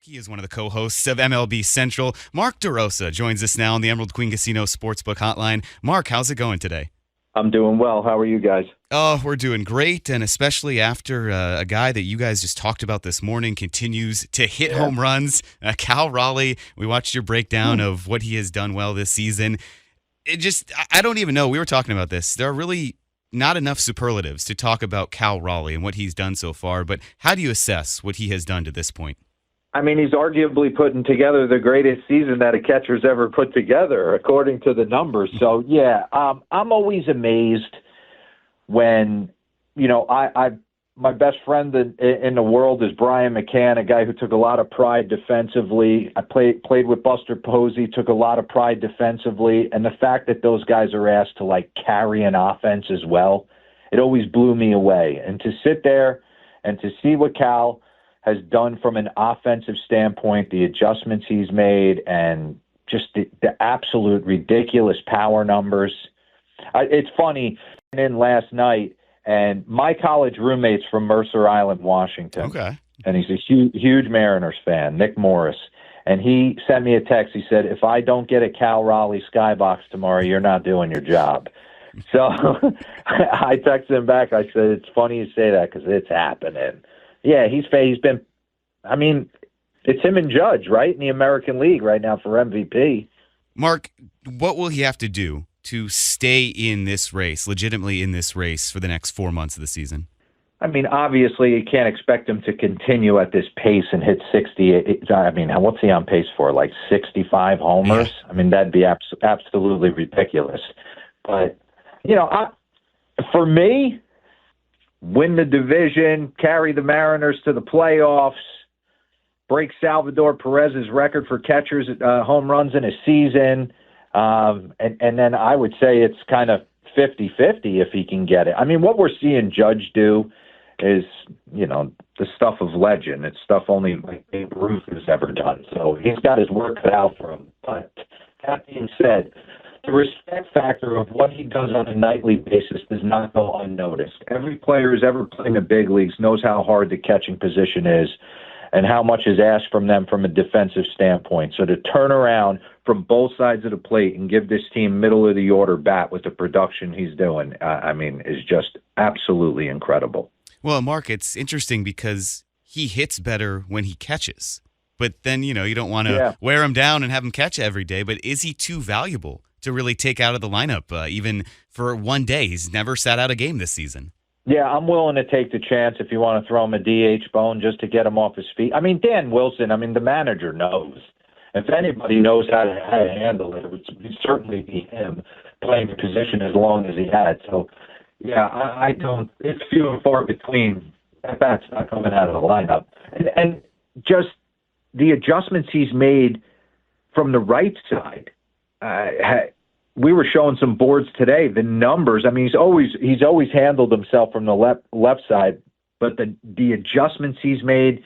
He is one of the co-hosts of MLB Central. Mark DeRosa joins us now on the Emerald Queen Casino Sportsbook Hotline. Mark, how's it going today? I'm doing well. How are you guys? Oh, we're doing great, and especially after a guy that you guys just talked about this morning continues to hit home runs, Cal Raleigh. We watched your breakdown of what he has done well this season. I don't even know. We were talking about this. There are really not enough superlatives to talk about Cal Raleigh and what he's done so far, but how do you assess what he has done to this point? I mean, he's arguably putting together the greatest season that a catcher's ever put together, according to the numbers. So, I'm always amazed when, my best friend in the world is Brian McCann, a guy who took a lot of pride defensively. I played with Buster Posey, took a lot of pride defensively. And the fact that those guys are asked to, carry an offense as well, it always blew me away. And to sit there and to see what Cal has done from an offensive standpoint, the adjustments he's made, and just the absolute ridiculous power numbers. It's funny, in last night, and my college roommate's from Mercer Island, Washington. Okay. And he's a huge Mariners fan, Nick Morris. And he sent me a text. He said, if I don't get a Cal Raleigh skybox tomorrow, you're not doing your job. So I texted him back. I said, it's funny you say that because it's happening. Yeah, he's been, it's him and Judge, right, in the American League right now for MVP. Mark, what will he have to do to stay in this race, legitimately in this race, for the next 4 months of the season? Obviously, you can't expect him to continue at this pace and hit 60. What's he on pace for, 65 homers? Yeah. That'd be absolutely ridiculous. But, for me, win the division, carry the Mariners to the playoffs, break Salvador Perez's record for catchers home runs in a season, and then I would say it's kind of 50-50 if he can get it. What we're seeing Judge do is, the stuff of legend. It's stuff only Babe Ruth has ever done. So he's got his work cut out for him. But that being said, the respect factor of what he does on a nightly basis does not go unnoticed. Every player who's ever played in the big leagues knows how hard the catching position is and how much is asked from them from a defensive standpoint. So to turn around from both sides of the plate and give this team middle-of-the-order bat with the production he's doing, is just absolutely incredible. Well, Mark, it's interesting because he hits better when he catches. But then, you don't want to wear him down and have him catch every day. But is he too valuable to really take out of the lineup, even for one day? He's never sat out a game this season. Yeah, I'm willing to take the chance if you want to throw him a DH bone just to get him off his feet. Dan Wilson, the manager knows. If anybody knows how to handle it, it would certainly be him playing the position as long as he had. So, yeah, I don't – it's few and far between. That bat's not coming out of the lineup. And just the adjustments he's made from the right side we were showing some boards today. The numbers. He's always handled himself from the left side, but the adjustments he's made,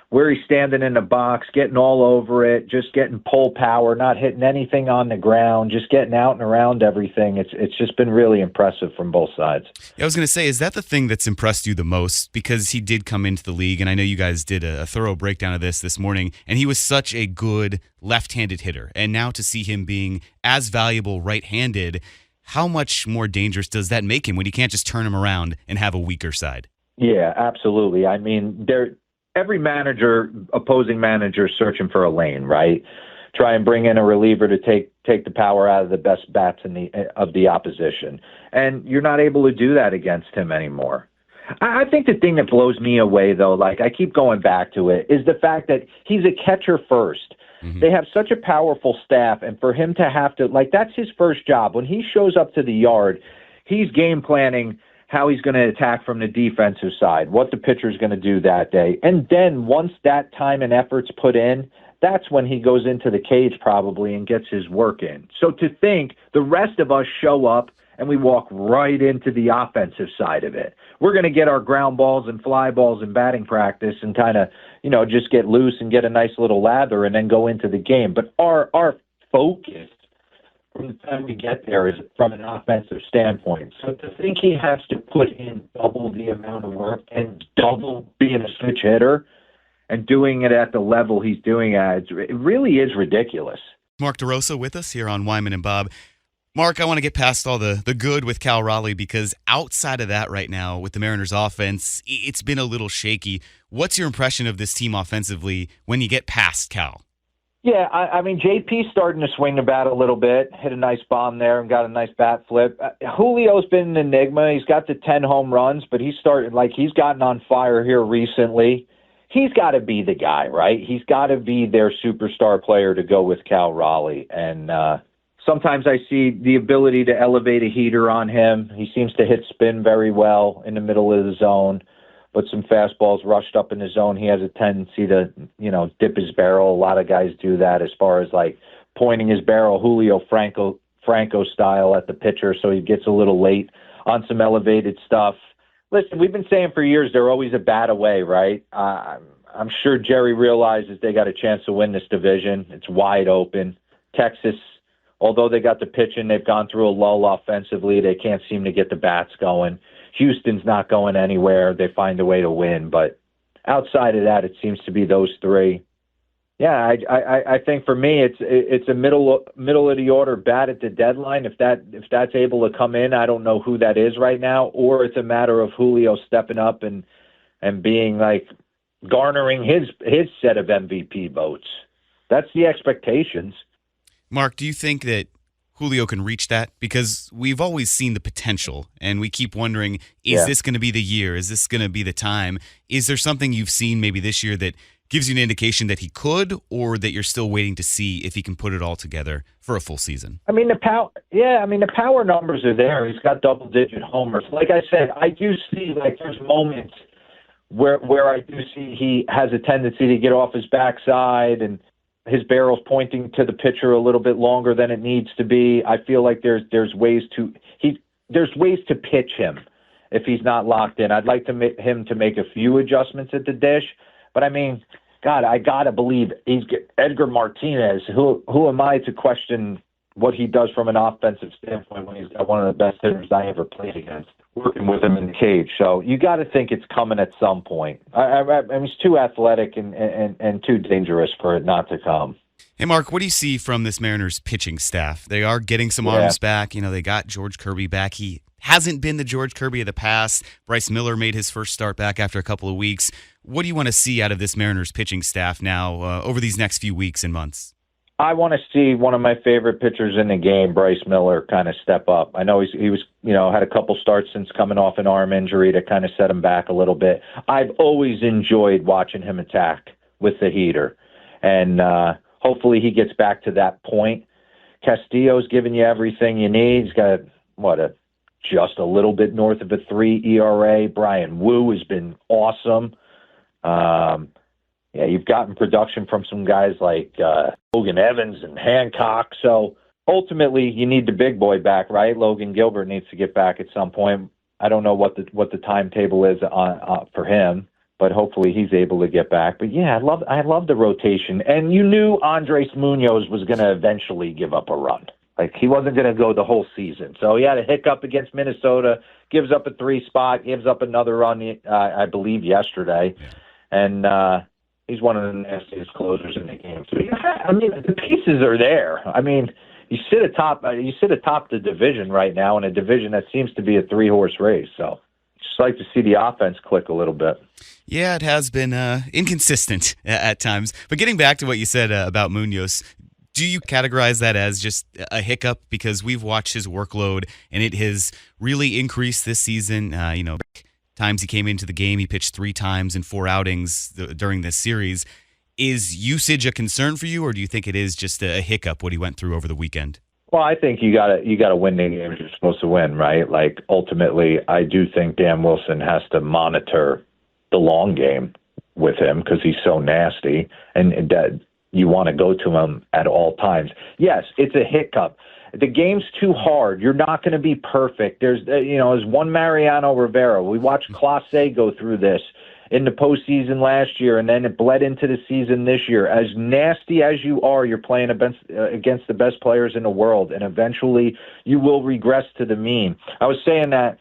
where he's standing in the box, getting all over it, just getting pull power, not hitting anything on the ground, just getting out and around everything. It's just been really impressive from both sides. Yeah, I was going to say, is that the thing that's impressed you the most? Because he did come into the league, and I know you guys did a thorough breakdown of this morning, and he was such a good left-handed hitter. And now to see him being as valuable right-handed, how much more dangerous does that make him when you can't just turn him around and have a weaker side? Yeah, absolutely. Every opposing manager is searching for a lane, right? Try and bring in a reliever to take the power out of the best bats of the opposition. And you're not able to do that against him anymore. I think the thing that blows me away, though, I keep going back to it, is the fact that he's a catcher first. Mm-hmm. They have such a powerful staff, and for him to have to, that's his first job. When he shows up to the yard, he's game planning how he's going to attack from the defensive side, what the pitcher's going to do that day. And then once that time and effort's put in, that's when he goes into the cage probably and gets his work in. So to think the rest of us show up and we walk right into the offensive side of it. We're going to get our ground balls and fly balls in batting practice and kind of, just get loose and get a nice little lather and then go into the game. But our focus from the time we get there is from an offensive standpoint. So to think he has to put in double the amount of work and double being a switch hitter and doing it at the level he's doing at, it really is ridiculous. Mark DeRosa with us here on Wyman and Bob. Mark, I want to get past all the good with Cal Raleigh, because outside of that right now with the Mariners offense, it's been a little shaky. What's your impression of this team offensively when you get past Cal? Yeah, I mean, JP's starting to swing the bat a little bit, hit a nice bomb there and got a nice bat flip. Julio's been an enigma. He's got the 10 home runs, but he's gotten on fire here recently. He's got to be the guy, right? He's got to be their superstar player to go with Cal Raleigh. And sometimes I see the ability to elevate a heater on him. He seems to hit spin very well in the middle of the zone, but some fastballs rushed up in the zone. He has a tendency to, dip his barrel. A lot of guys do that as far as like pointing his barrel, Julio Franco style at the pitcher, so he gets a little late on some elevated stuff. Listen, we've been saying for years they're always a bat away, right? I'm sure Jerry realizes they got a chance to win this division. It's wide open. Texas, although they got the pitching, they've gone through a lull offensively. They can't seem to get the bats going. Houston's not going anywhere. They find a way to win. But outside of that, it seems to be those three. Yeah, I think for me, it's a middle of the order bat at the deadline. If that's able to come in, I don't know who that is right now, or it's a matter of Julio stepping up and being like garnering his set of MVP votes. That's the expectations. Mark, do you think that Julio can reach that? Because we've always seen the potential, and we keep wondering, is this going to be the year? Is this going to be the time? Is there something you've seen maybe this year that gives you an indication that he could, or that you're still waiting to see if he can put it all together for a full season? I mean, the power numbers are there. He's got double-digit homers. Like I said, I do see, there's moments where I do see he has a tendency to get off his backside and his barrel's pointing to the pitcher a little bit longer than it needs to be. I feel like there's ways to pitch him if he's not locked in. I'd like him to make a few adjustments at the dish, but I mean, God, I gotta believe he's Edgar Martinez. Who am I to question what he does from an offensive standpoint when he's got one of the best hitters I ever played against, working with him in the cage? So you got to think it's coming at some point. I mean, he's too athletic and too dangerous for it not to come. Hey, Mark, what do you see from this Mariners pitching staff? They are getting some arms back. They got George Kirby back. He hasn't been the George Kirby of the past. Bryce Miller made his first start back after a couple of weeks. What do you want to see out of this Mariners pitching staff now over these next few weeks and months? I want to see one of my favorite pitchers in the game, Bryce Miller, kind of step up. I know he was, had a couple starts since coming off an arm injury to kind of set him back a little bit. I've always enjoyed watching him attack with the heater, and hopefully he gets back to that point. Castillo's giving you everything you need. He's got just a little bit north of a 3 ERA. Brian Wu has been awesome. You've gotten production from some guys like Logan Evans and Hancock. So ultimately, you need the big boy back, right? Logan Gilbert needs to get back at some point. I don't know what the timetable is for him, but hopefully he's able to get back. But yeah, I love the rotation. And you knew Andres Munoz was going to eventually give up a run. Like, he wasn't going to go the whole season. So he had a hiccup against Minnesota, gives up a 3 spot, gives up another run, I believe, yesterday. And he's one of the nastiest closers in the game. So, I mean, the pieces are there. I mean, you sit atop the division right now, in a division that seems to be a 3-horse race. So just like to see the offense click a little bit. Yeah, it has been inconsistent at times. But getting back to what you said about Munoz, do you categorize that as just a hiccup? Because we've watched his workload, and it has really increased this season. Times he came into the game, he pitched 3 times in 4 outings during this series. Is usage a concern for you, or do you think it is just a hiccup, what he went through over the weekend? Well, I think you gotta win the games you're supposed to win, right? Like, ultimately, I do think Dan Wilson has to monitor the long game with him because he's so nasty, and that you want to go to him at all times. Yes, it's a hiccup. The game's too hard. You're not going to be perfect. There's one Mariano Rivera. We watched Clase go through this in the postseason last year, and then it bled into the season this year. As nasty as you are, you're playing against the best players in the world, and eventually you will regress to the mean. I was saying that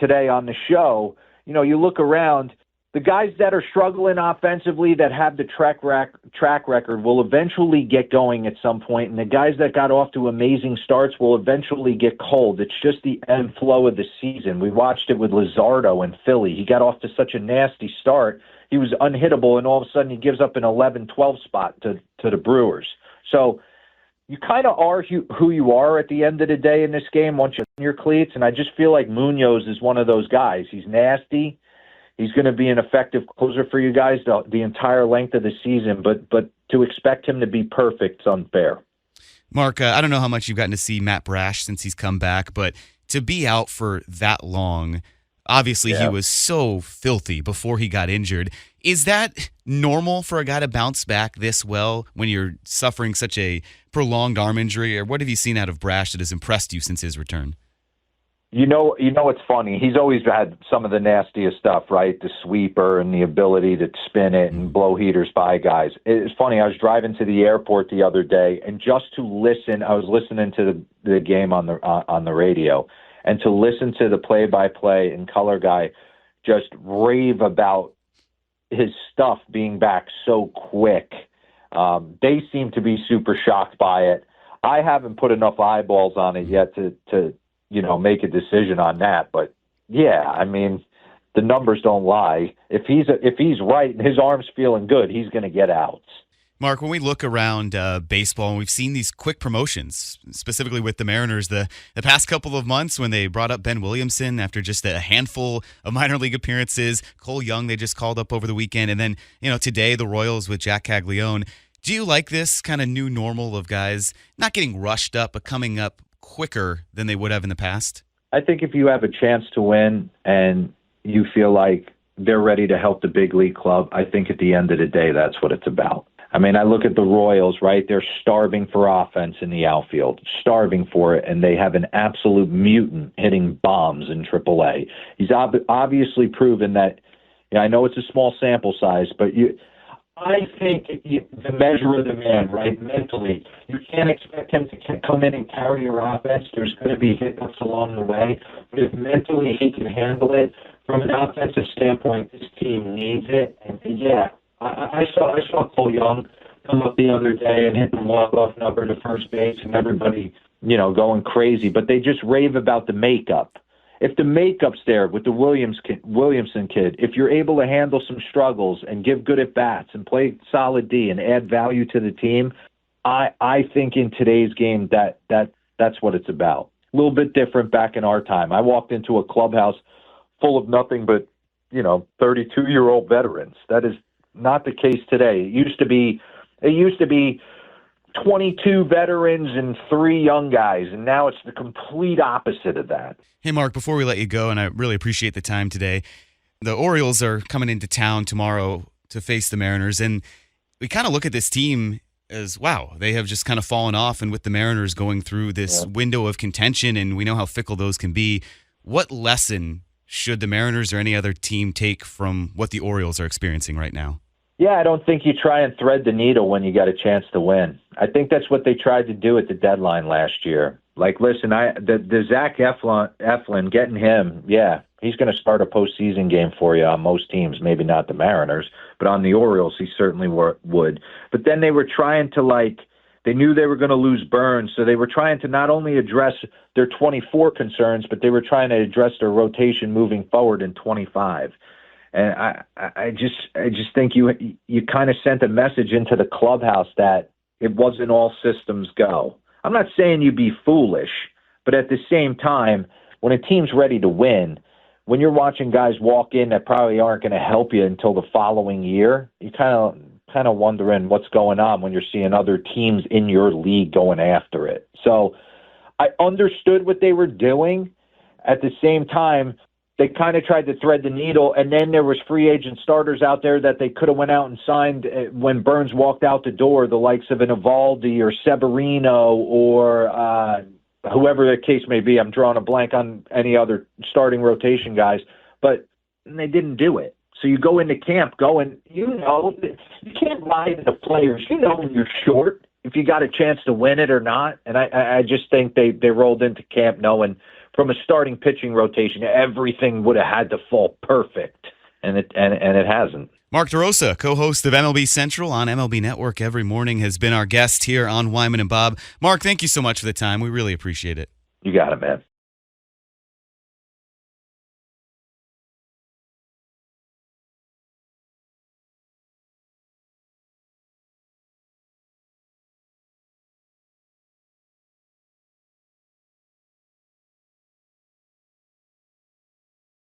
today on the show. You look around, the guys that are struggling offensively that have the track record will eventually get going at some point, and the guys that got off to amazing starts will eventually get cold. It's just the ebb and flow of the season. We watched it with Luzardo in Philly. He got off to such a nasty start. He was unhittable, and all of a sudden he gives up an 11-12 spot to the Brewers. So you kind of are who you are at the end of the day in this game once you're in your cleats, and I just feel like Munoz is one of those guys. He's nasty. He's going to be an effective closer for you guys the entire length of the season, but to expect him to be perfect is unfair. Mark, I don't know how much you've gotten to see Matt Brash since he's come back, but to be out for that long, obviously he was so filthy before he got injured. Is that normal for a guy to bounce back this well when you're suffering such a prolonged arm injury, or what have you seen out of Brash that has impressed you since his return? You know, it's funny. He's always had some of the nastiest stuff, right? The sweeper and the ability to spin it and blow heaters by guys. It's funny. I was driving to the airport the other day, and just to listen, I was listening to the game on the radio, and to listen to the play-by-play and color guy just rave about his stuff being back so quick. They seem to be super shocked by it. I haven't put enough eyeballs on it yet to make a decision on that. But yeah, I mean, the numbers don't lie. If he's right and his arm's feeling good, he's going to get outs. Mark, when we look around baseball, and we've seen these quick promotions, specifically with the Mariners, the past couple of months when they brought up Ben Williamson after just a handful of minor league appearances, Cole Young they just called up over the weekend, and then today the Royals with Jack Caglione. Do you like this kind of new normal of guys not getting rushed up, but coming up quicker than they would have in the past? I think if you have a chance to win and you feel like they're ready to help the big league club, I think at the end of the day, that's what it's about. I mean, I look at the Royals, right? They're starving for offense in the outfield, starving for it, and they have an absolute mutant hitting bombs in AAA. He's obviously proven that, I know it's a small sample size, but I think the measure of the man, right, mentally, you can't expect him to come in and carry your offense. There's going to be hiccups along the way. But if mentally he can handle it, from an offensive standpoint, this team needs it. And yeah, I saw Cole Young come up the other day and hit the walk-off number to first base, and everybody, going crazy. But they just rave about the makeup. If the makeup's there with the Williamson kid, if you're able to handle some struggles and give good at-bats and play solid D and add value to the team, I think in today's game that's what it's about. A little bit different back in our time. I walked into a clubhouse full of nothing but, 32-year-old veterans. That is not the case today. It used to be 22 veterans and 3 young guys, and now it's the complete opposite of that. Hey, Mark, before we let you go, and I really appreciate the time today, the Orioles are coming into town tomorrow to face the Mariners, and we kind of look at this team as, wow, they have just kind of fallen off, and with the Mariners going through this window of contention, and we know how fickle those can be, what lesson should the Mariners or any other team take from what the Orioles are experiencing right now? Yeah, I don't think you try and thread the needle when you got a chance to win. I think that's what they tried to do at the deadline last year. Like, listen, the Zach Eflin, getting him, yeah, he's going to start a postseason game for you on most teams, maybe not the Mariners, but on the Orioles, he certainly would. But then they were trying to, they knew they were going to lose Burns, so they were trying to not only address their 24 concerns, but they were trying to address their rotation moving forward in 25. And I just think you kind of sent a message into the clubhouse that it wasn't all systems go. I'm not saying you be foolish, but at the same time, when a team's ready to win, when you're watching guys walk in that probably aren't going to help you until the following year, you kind of wondering what's going on when you're seeing other teams in your league going after it. So I understood what they were doing. At the same time, they kind of tried to thread the needle, and then there was free agent starters out there that they could have went out and signed when Burns walked out the door, the likes of an Evaldi or Severino or whoever the case may be. I'm drawing a blank on any other starting rotation guys, but they didn't do it. So you go into camp going, you can't lie to the players. When you're short, if you got a chance to win it or not. And I just think they rolled into camp knowing from a starting pitching rotation, everything would have had to fall perfect. and it hasn't. Mark DeRosa, co-host of MLB Central on MLB Network every morning, has been our guest here on Wyman and Bob. Mark, thank you so much for the time. We really appreciate it. You got it, man.